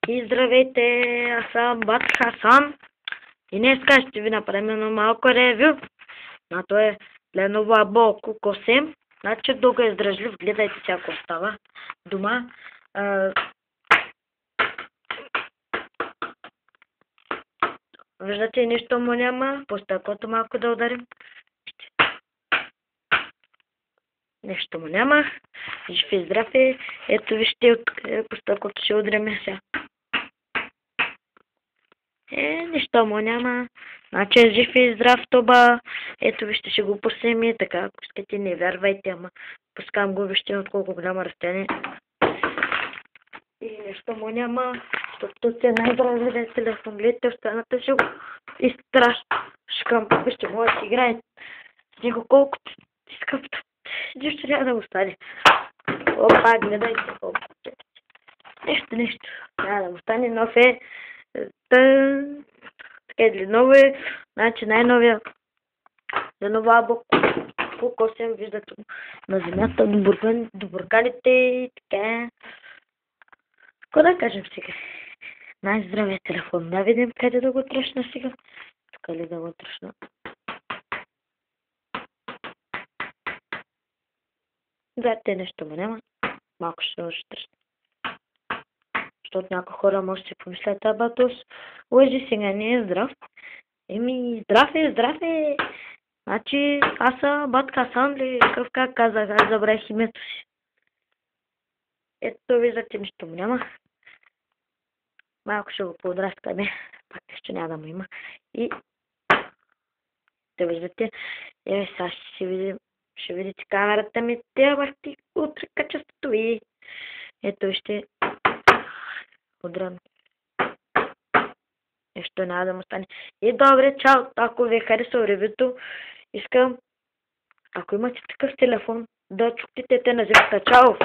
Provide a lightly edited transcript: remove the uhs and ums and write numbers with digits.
И здравейте, аз съм Бат Хасан и днес ще ви направим едно малко ревю на това Lenovo Abo Q8. Значи дълго издръжлив, гледайте всяко става дома. Виждате, нищо му няма, по стъклото малко да ударим. Нещо му няма. Жив и здрав е. Ето вижте, по стъклото ще удряме сега. Нищо му няма. Значи е жив и здрав тоба. Ето вижте, ще го пуснем и така. Ако искате, не вярвайте, ама пускам го, вижте от колко голямо разстояние. И нищо му няма. Защото се най-здравен телефон. Гледайте, останата ще го изтрашкам. Вижте, може да си играе с него колкото искам. Нищо няма да го стане. Опа, гледайте. Нещо. Няма да му стане, нов е. Така е ново е. Значи най-новия Lenovo Abo Q8, виждате на земята, добурканите и така. Какво да кажем сега? Най-здравия телефон. Да видим къде да го тръщна сега. Тук ли да го тръщна? Да, те нещо му няма. Малко ще тръщна. Защото някои хора може да си помислят, абатос, лъжи сега, не е здрав. Здрав е. Значи, аз съм Бат Хасан ли, как казах, аз забравих името си. Ето, виждате, нищо му няма. Малко ще го подраскаме, пак нещо няма да му има. И, те виждате, сега ще видите камерата ми, те върти утре качеството и ето ще удрям. Нещо няма да му стане. И добре, чао, ако ви е харесало ревюто, искам, ако имате такъв телефон, да чуктите на земята. Чао!